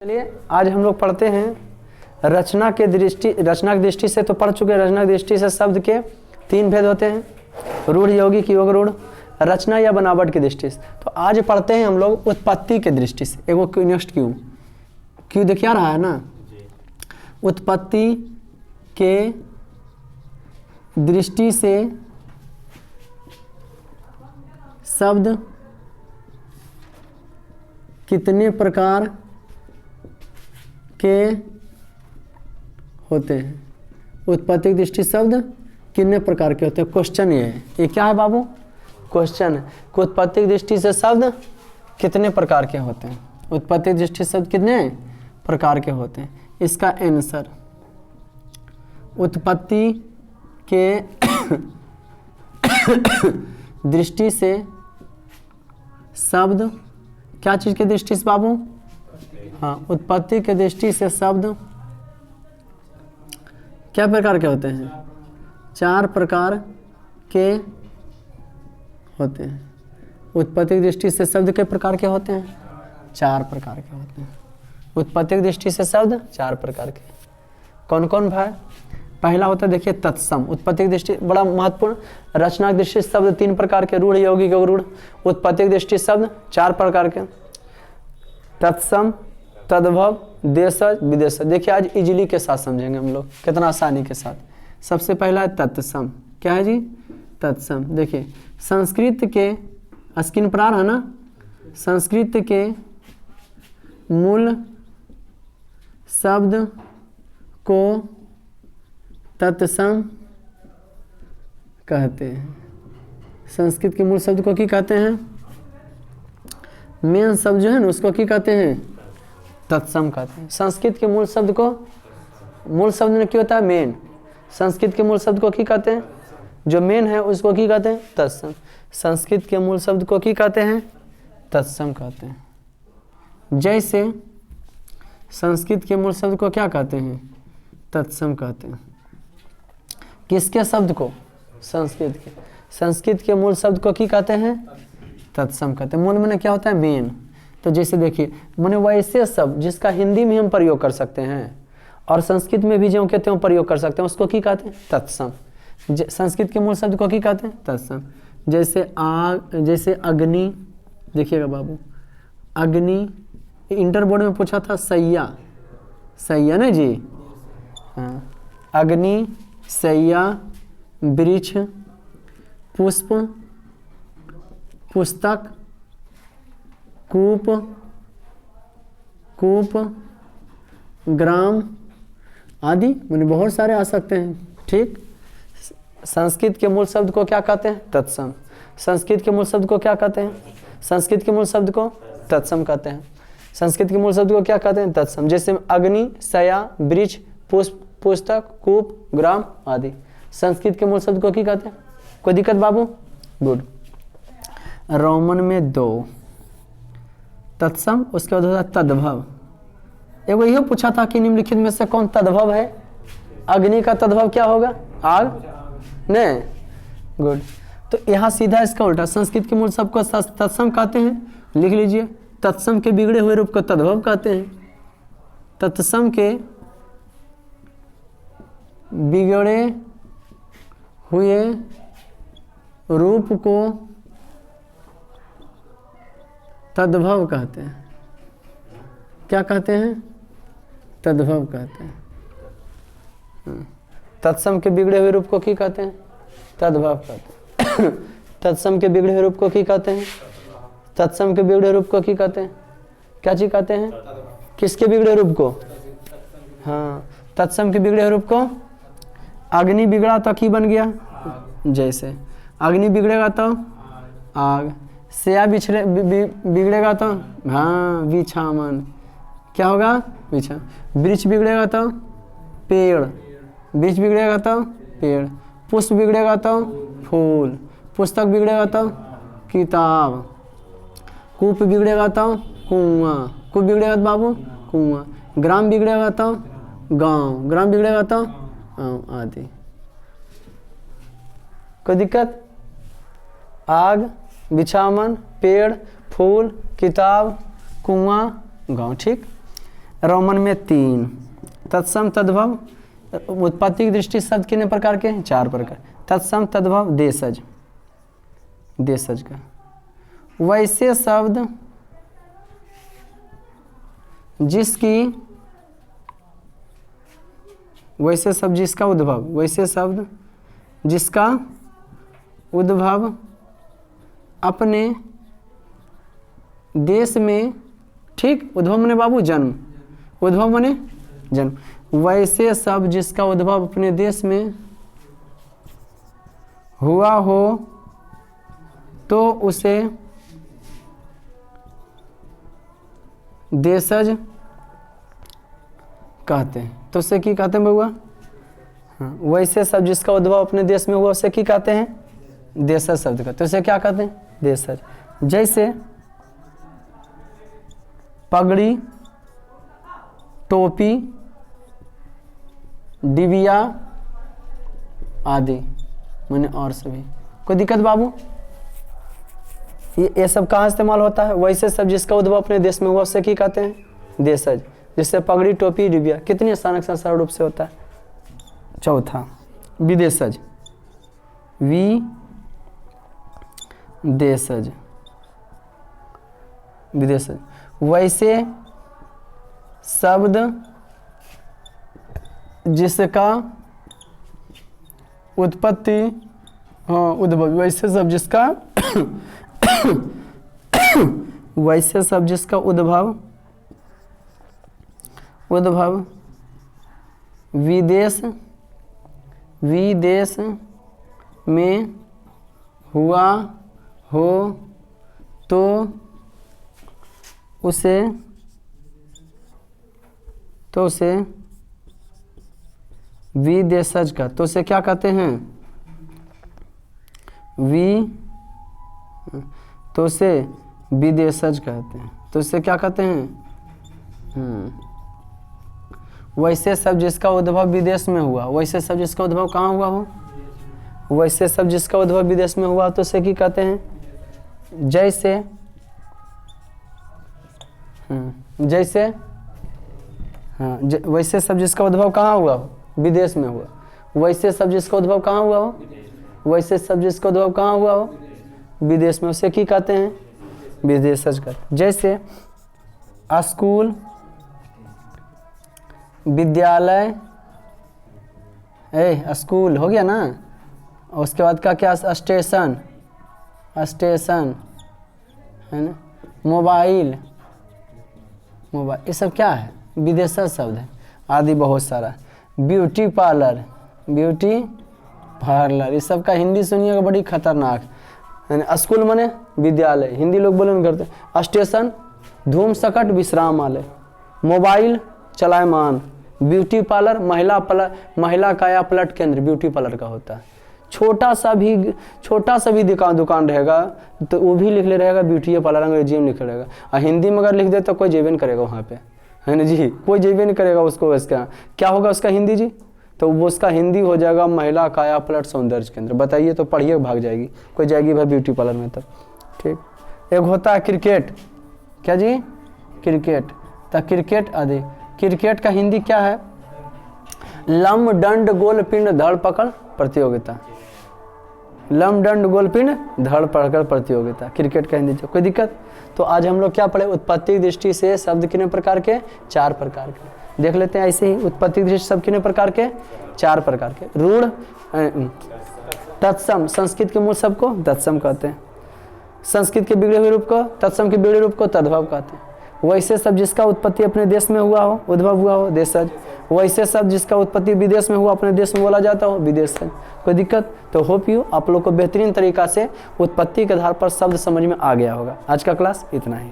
चलिए आज हम लोग पढ़ते हैं रचना की दृष्टि से तो पढ़ चुके हैं। रचना की दृष्टि से शब्द के तीन भेद होते हैं, रूढ़, यौगिक, योग रूढ़, रचना या बनावट की दृष्टि से। तो आज पढ़ते हैं हम लोग उत्पत्ति के दृष्टि से। एगो नेक्स्ट क्यों देखिए रहा है ना, उत्पत्ति के दृष्टि से शब्द कितने प्रकार के होते हैं। उत्पत्ति की दृष्टि शब्द कितने प्रकार के होते हैं। क्वेश्चन ये क्या है बाबू, क्वेश्चन है कि उत्पत्ति की दृष्टि से शब्द कितने प्रकार के होते हैं। उत्पत्ति की दृष्टि से शब्द कितने प्रकार के होते हैं। इसका आंसर उत्पत्ति के दृष्टि से शब्द क्या चीज की दृष्टि से बाबू, हाँ, उत्पत्ति के दृष्टि से शब्द क्या प्रकार के होते हैं, चार प्रकार के होते हैं। उत्पत्ति की दृष्टि से शब्द के प्रकार के होते हैं, चार प्रकार के होते हैं। उत्पत्ति की दृष्टि से शब्द चार प्रकार के कौन कौन भाई। पहला होता है देखिए तत्सम। उत्पत्ति की दृष्टि बड़ा महत्वपूर्ण। रचना की दृष्टि से शब्द तीन प्रकार के, रूढ़, यौगिक, योग रूढ़। उत्पत्ति की दृष्टि से शब्द चार प्रकार के, तत्सम, तद्भव, देशज, विदेशज। देखिए आज इजीली के साथ समझेंगे हम लोग, कितना आसानी के साथ। सबसे पहला है तत्सम। क्या है जी, तत्सम। देखिए संस्कृत के स्क्रीन पर आ रहा है ना, संस्कृत के मूल शब्द को तत्सम कहते हैं। संस्कृत के मूल शब्द को क्या कहते हैं, मेन शब्द जो है ना उसको क्या कहते हैं, तत्सम कहते हैं। संस्कृत के मूल शब्द को, मूल शब्द में क्या होता है, मेन। संस्कृत के मूल शब्द को क्या कहते हैं, जो मेन है उसको क्या कहते हैं, तत्सम। संस्कृत के मूल शब्द को क्या कहते हैं, तत्सम कहते हैं। जैसे संस्कृत के मूल शब्द को क्या कहते हैं, तत्सम कहते हैं। किसके शब्द को, संस्कृत के। संस्कृत के मूल शब्द को क्या कहते हैं, तत्सम कहते हैं। मूल में क्या होता है, मेन। तो जैसे देखिए मैंने वैसे शब्द जिसका हिंदी में हम प्रयोग कर सकते हैं और संस्कृत में भी जो कहते हैं प्रयोग कर सकते हैं, उसको क्या कहते हैं, तत्सम। संस्कृत के मूल शब्द को क्या कहते हैं, तत्सम। जैसे आग, जैसे अग्नि। देखिएगा बाबू, अग्नि इंटर बोर्ड में पूछा था, सैया, सैया ना जी, हाँ। अग्नि, सैया, वृक्ष, पुष्प, पुस्तक, कूप, ग्राम आदि, मैंने बहुत सारे आ सकते हैं। ठीक, संस्कृत के मूल शब्द को क्या कहते हैं, तत्सम। संस्कृत के मूल शब्द को क्या कहते हैं, संस्कृत के मूल शब्द को तत्सम कहते हैं। संस्कृत के मूल शब्द को क्या कहते हैं, तत्सम। जैसे अग्नि, सया, वृक्ष, पुष्प, पुस्तक, कूप, ग्राम आदि। संस्कृत के मूल शब्द को क्या कहते हैं। कोई दिक्कत बाबू, गुड। रोमन में 2 तत्सम, उसके बाद होता है तद्भव। एगो यही पूछा था कि निम्नलिखित में से कौन तद्भव है। अग्नि का तद्भव क्या होगा, आग, नहीं, गुड। तो यहाँ सीधा इसका उल्टा, संस्कृत के मूल शब्द को तत्सम कहते हैं, लिख लीजिए। तत्सम के बिगड़े हुए रूप को तद्भव कहते हैं। तत्सम के बिगड़े हुए रूप को तद्भव कहते हैं। क्या कहते हैं, तद्भव कहते हैं। तत्सम के बिगड़े हुए रूप को क्या कहते हैं, तद्भव कहते हैं। तत्सम के बिगड़े हुए रूप को क्या कहते हैं, तत्सम के बिगड़े रूप को क्या कहते हैं, क्या चीज कहते हैं, किसके बिगड़े रूप को, हाँ, तत्सम के बिगड़े रूप को। अग्नि बिगड़ा तो की बन गया, जैसे अग्नि बिगड़ेगा तो आग। सया बिगड़ेगा तो हाँ बिछावन, क्या होगा, बिछा। वृक्ष बिगड़ेगा तो पेड़, वृक्ष बिगड़ेगा तो पेड़। पुष्प बिगड़ेगा तो फूल, पुस्तक बिगड़ेगा तो किताब। कूप बिगड़ेगा तो कुआं, कूप बिगड़ेगा तो बाबू कुआं। ग्राम बिगड़ेगा तो गांव, ग्राम बिगड़ेगा तो आदि। कोई दिक्कत, आग, बिछावन, पेड़, फूल, किताब, कुआं, गांव। ठीक, रोमन में 3। तत्सम तद्भव उत्पत्ति की दृष्टि शब्द कितने प्रकार के हैं? 4 प्रकार। तत्सम तद्भव देशज, देशज का। वैसे शब्द जिसकी, वैसे शब्द जिसका उद्भव, वैसे शब्द जिसका उद्भव अपने देश में, ठीक, उद्भव मने बाबू जन्म, उद्भव मने जन्म। वैसे शब्द जिसका उद्भव अपने देश में हुआ हो तो उसे देशज कहते हैं। तो उसे की कहते हैं बउआ? हाँ, वैसे शब्द जिसका उद्भव अपने देश में हुआ उसे की कहते हैं? देशज शब्द का। तो उसे क्या कहते हैं? देशज। जैसे पगड़ी, टोपी, डिबिया आदि, मैंने और सभी। कोई दिक्कत बाबू? ये सब कहाँ इस्तेमाल होता है? वैसे सब जिसका उद्भव अपने देश में हुआ उससे की कहते हैं? देशज। जिससे पगड़ी, टोपी, डिबिया कितनी आसान अक्षर सरल रूप से होता है। चौथा विदेशज, विदेशज, विदेशज। वैसे शब्द जिसका उत्पत्ति, हाँ उद्भव, वैसे शब्द जिसका वैसे शब्द जिसका उद्भव विदेश में हुआ हो तो उसे विदेशज का। तो उसे क्या कहते हैं? तो उसे विदेशज कहते हैं। तो उसे क्या कहते हैं? वैसे सब जिसका उद्भव विदेश में हुआ, वैसे सब जिसका उद्भव कहाँ हुआ हो? वैसे सब जिसका उद्भव विदेश में हुआ तो उसे की कहते हैं? जैसे जैसे हाँ, वैसे सब जिसका उद्भव कहाँ हुआ हो? विदेश में हुआ। वैसे सब जिसका उद्भव कहाँ हुआ हो? वैसे सब जिसका उद्भव कहाँ हुआ हो? विदेश में। उसे की कहते हैं? विदेशज कहते। जैसे स्कूल, विद्यालय, स्कूल हो गया ना, उसके बाद का क्या? स्टेशन, स्टेशन है ना, मोबाइल, मोबाइल, ये सब क्या है? विदेशज शब्द है। आदि बहुत सारा। ब्यूटी पार्लर, ब्यूटी पार्लर, इस सब का हिंदी सुनिएगा बड़ी खतरनाक है। स्कूल माने विद्यालय, हिंदी लोग बोलन करते हैं। स्टेशन धूम सकट विश्रामालय, मोबाइल चलायमान, ब्यूटी पार्लर महिला काया पलट केंद्र ब्यूटी पार्लर का होता है। छोटा सा भी दुकान रहेगा तो वो भी लिख ले रहेगा ब्यूटी पार्लर, अंग्रेजी में लिख रहेगा। और हिंदी में अगर लिख दे तो कोई जेबे नहीं करेगा वहाँ पे, है ना जी, कोई जेबे नहीं करेगा उसको। इसका क्या होगा उसका हिंदी जी? तो वो उसका हिंदी हो जाएगा महिला काया पलट सौंदर्य केंद्र। बताइए तो पढ़िए भाग जाएगी, कोई जाएगी भाई ब्यूटी पार्लर में तब। ठीक। एक होता है क्रिकेट, क्या जी? क्रिकेट। तो क्रिकेट आदि, क्रिकेट का हिंदी क्या है? लम दंड गोल पिंड धड़ पकड़ प्रतियोगिता, लम दंड गोल पिंड धड़ पकड़ प्रतियोगिता, क्रिकेट का हिंदी। कोई दिक्कत? तो आज हम लोग क्या पढ़े? उत्पत्ति की दृष्टि से शब्द कितने प्रकार के? 4 प्रकार के। देख लेते हैं ऐसे ही। उत्पत्ति की दृष्टि शब्द कितने प्रकार के? 4 प्रकार के। रूढ़, तत्सम, संस्कृत के मूल शब्द को तत्सम कहते हैं। संस्कृत के बिगड़े हुए रूप को, तत्सम के बिगड़े रूप को तद्भव कहते हैं। वैसे शब्द जिसका उत्पत्ति अपने देश में हुआ हो, उद्भव हुआ हो, देशज। वैसे शब्द जिसका उत्पत्ति विदेश में हुआ, अपने देश में बोला जाता हो, विदेशज। कोई दिक्कत? तो होप यू आप लोग को बेहतरीन तरीका से उत्पत्ति के आधार पर शब्द समझ में आ गया होगा। आज का क्लास इतना ही।